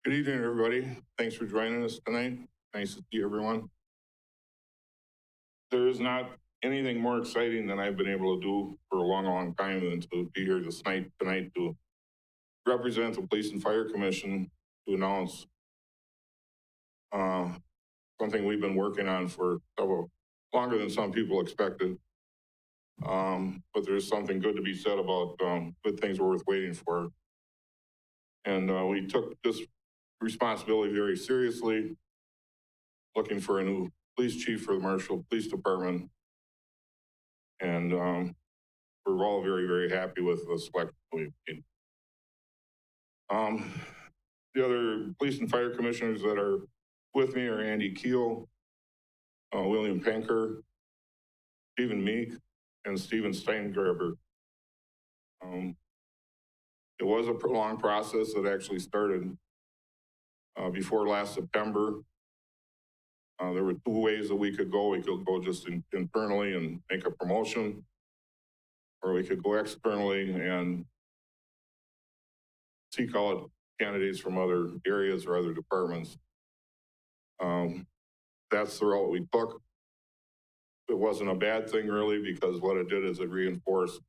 Good evening, everybody. Thanks for joining us tonight. Nice to see everyone. There is not anything more exciting than I've been able to do for a long, long time than to be here tonight to represent the Police and Fire Commission to announce something we've been working on for longer than some people expected. But there's something good to be said about good things are worth waiting for. And we took this responsibility very seriously, looking for a new police chief for the Marshfield Police Department. And we're all very, very happy with the selection we've made. The other police and fire commissioners that are with me are Andy Keel, William Penker, Stephen Meek, and Stephen Steingraber. It was a prolonged process that actually started before last September. There were two ways that we could go. We could go just internally and make a promotion, or we could go externally and seek out candidates from other areas or other departments. That's the route we took. It wasn't a bad thing really, because what it did is it reinforced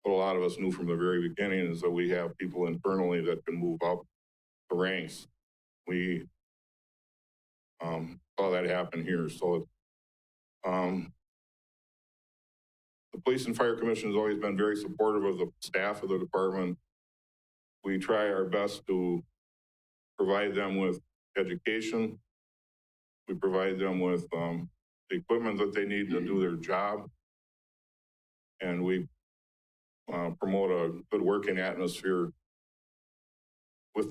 what a lot of us knew from the very beginning, is that we have people internally that can move up the ranks. We saw that happen here. So the Police and Fire Commission has always been very supportive of the staff of the department. We try our best to provide them with education. We provide them with the equipment that they need to do their job. And we promote a good working atmosphere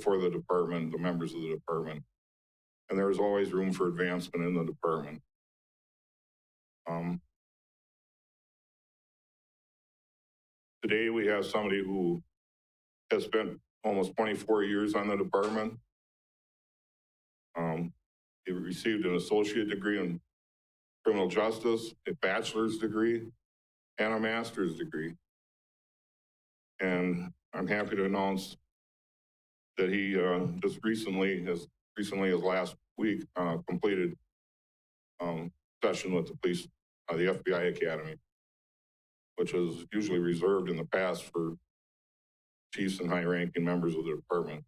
for the department, the members of the department. And there's always room for advancement in the department. Today we have somebody who has spent almost 24 years on the department. He received an associate degree in criminal justice, a bachelor's degree, and a master's degree. And I'm happy to announce that he just recently as last week, completed session with the police, the FBI Academy, which is usually reserved in the past for chiefs and high-ranking members of the department.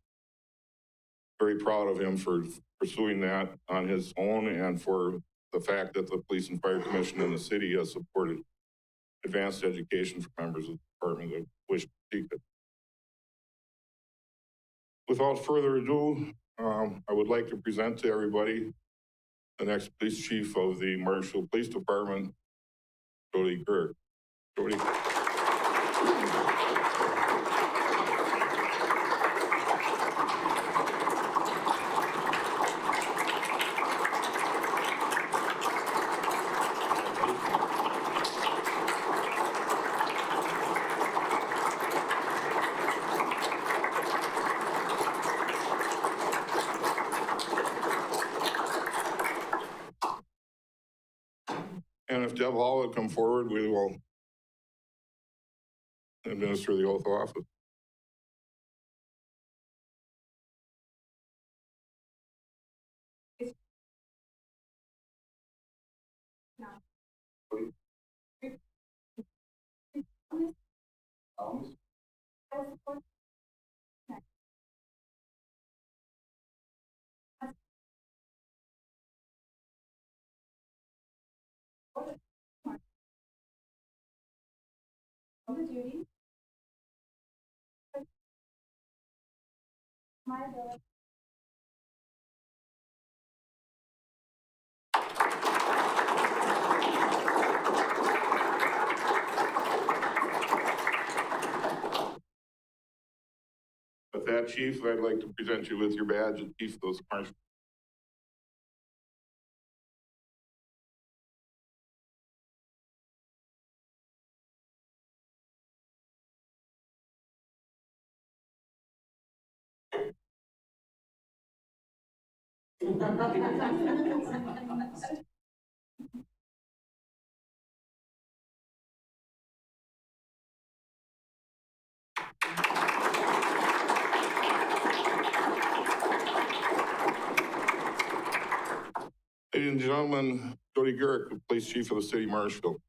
Very proud of him for pursuing that on his own, and for the fact that the Police and Fire Commission in the city has supported advanced education for members of the department that wish to seek it. Without further ado, I would like to present to everybody the next police chief of the Marshfield Police Department, Jodi Geurink. Jodi. And if Deb Hall would come forward, we will administer the oath of office. The duty my ability. With that, Chief, I'd like to present you with your badge and Chief of those Marshfield. and gentlemen, Jodi Geurink, Police Chief of the City of Marshfield.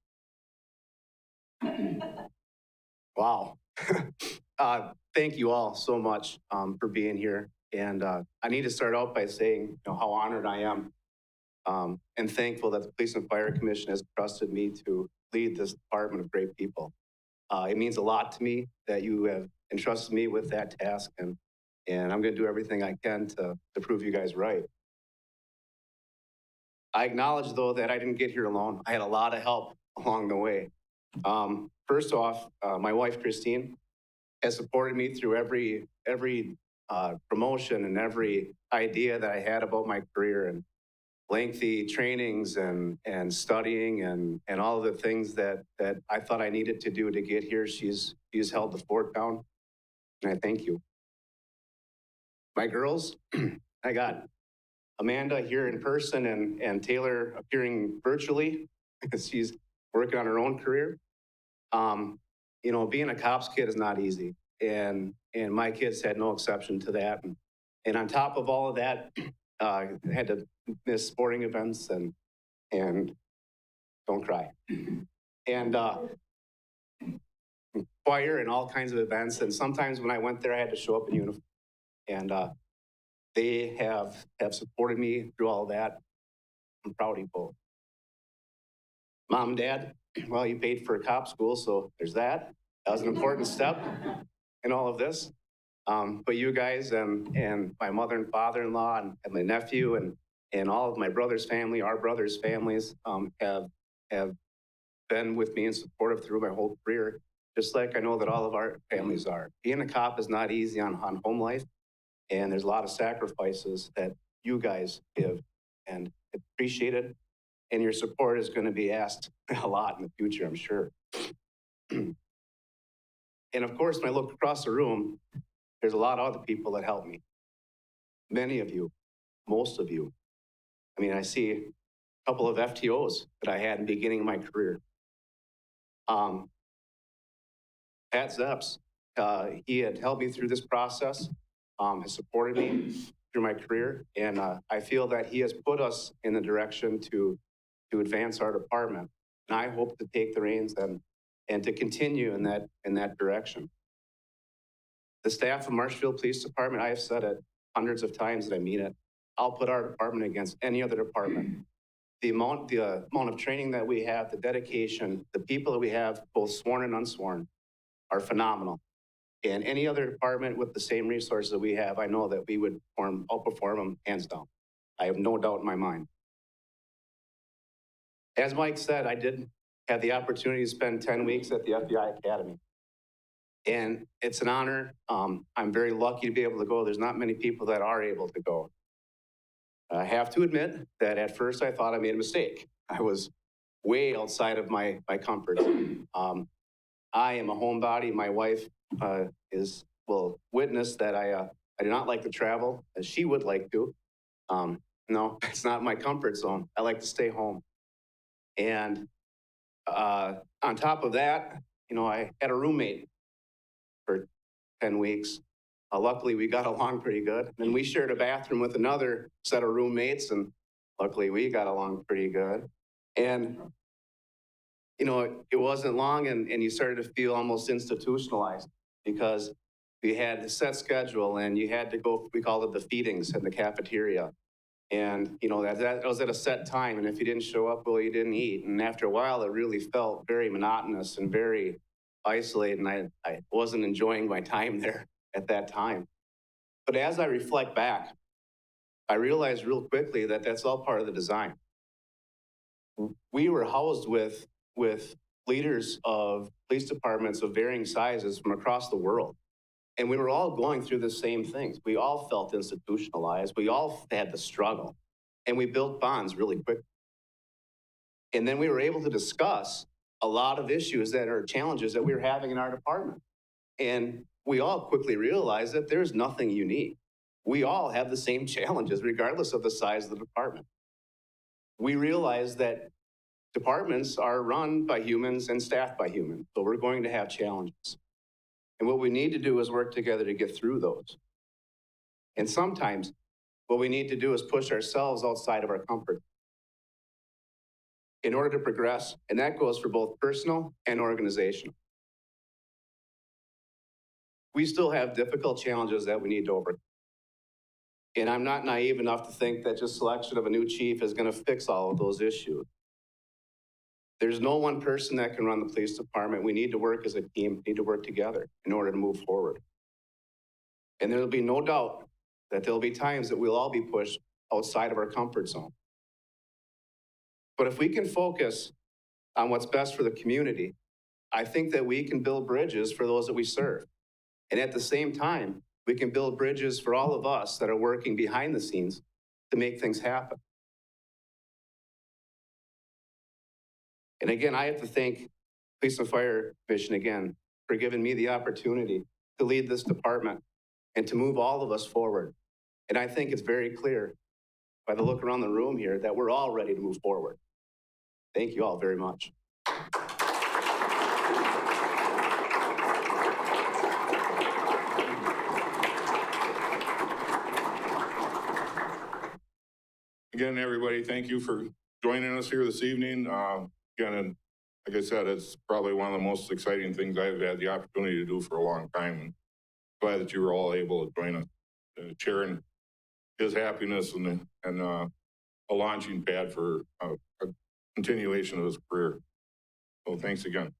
Wow. Thank you all so much for being here. And I need to start out by saying how honored I am and thankful that the Police and Fire Commission has trusted me to lead this department of great people. It means a lot to me that you have entrusted me with that task, and I'm going to do everything I can to prove you guys right. I acknowledge, though, that I didn't get here alone. I had a lot of help along the way. First off, my wife, Christine, has supported me through every promotion and every idea that I had about my career, and lengthy trainings and studying and all of the things that I thought I needed to do to get here. She's held the fort down, and I thank you. My girls, I got Amanda here in person and Taylor appearing virtually because she's working on her own career. Being a cop's kid is not easy, and my kids had no exception to that. And on top of all of that, I had to miss sporting events and don't cry, and choir and all kinds of events. And sometimes when I went there, I had to show up in uniform. And they have supported me through all of that. I'm proud of you both. Mom and Dad, well, you paid for a cop school, so there's that. That was an important step in all of this. But you guys and my mother and father-in-law and my nephew and all of my brother's family, our brother's families, have been with me and supportive through my whole career, just like I know that all of our families are. Being a cop is not easy on home life, and there's a lot of sacrifices that you guys give, and it's appreciated, and your support is going to be asked a lot in the future, I'm sure. And of course, when I look across the room, there's a lot of other people that help me. Many of you, most of you. I mean, I see a couple of FTOs that I had in the beginning of my career. Pat Zepps, he had helped me through this process, has supported me through my career, and I feel that he has put us in the direction to advance our department. And I hope to take the reins and to continue in that direction. The staff of Marshfield Police Department, I have said it hundreds of times and I mean it, I'll put our department against any other department. The amount of training that we have, the dedication, the people that we have, both sworn and unsworn, are phenomenal. And any other department with the same resources that we have, I know that we would outperform them hands down. I have no doubt in my mind. As Mike said, I did have the opportunity to spend 10 weeks at the FBI Academy. And it's an honor. I'm very lucky to be able to go. There's not many people that are able to go. I have to admit that at first I thought I made a mistake. I was way outside of my comfort zone. I am a homebody. My wife will witness that I do not like to travel as she would like to. No, it's not my comfort zone. I like to stay home. And on top of that, I had a roommate for 10 weeks. Luckily, we got along pretty good. And we shared a bathroom with another set of roommates, and luckily we got along pretty good. And, it wasn't long, and you started to feel almost institutionalized because we had a set schedule, and you had to go, we called it the feedings in the cafeteria. And, that was at a set time, and if you didn't show up, well, you didn't eat. And after a while, it really felt very monotonous and very isolated, and I wasn't enjoying my time there at that time. But as I reflect back, I realized real quickly that that's all part of the design. We were housed with leaders of police departments of varying sizes from across the world. And we were all going through the same things. We all felt institutionalized. We all had the struggle. And we built bonds really quickly. And then we were able to discuss a lot of issues that are challenges that we were having in our department. And we all quickly realized that there's nothing unique. We all have the same challenges, regardless of the size of the department. We realized that departments are run by humans and staffed by humans, so we're going to have challenges. And what we need to do is work together to get through those. And sometimes what we need to do is push ourselves outside of our comfort. in order to progress, and that goes for both personal and organizational. We still have difficult challenges that we need to overcome. And I'm not naive enough to think that just selection of a new chief is going to fix all of those issues. There's no one person that can run the police department. We need to work as a team, need to work together in order to move forward. And there'll be no doubt that there'll be times that we'll all be pushed outside of our comfort zone. But if we can focus on what's best for the community, I think that we can build bridges for those that we serve. And at the same time, we can build bridges for all of us that are working behind the scenes to make things happen. And again, I have to thank Police and Fire Commission again for giving me the opportunity to lead this department and to move all of us forward. And I think it's very clear by the look around the room here that we're all ready to move forward. Thank you all very much. Again, everybody, thank you for joining us here this evening. Again, and like I said, it's probably one of the most exciting things I've had the opportunity to do for a long time. And glad that you were all able to join us, sharing his happiness and a launching pad for a continuation of his career. So thanks again.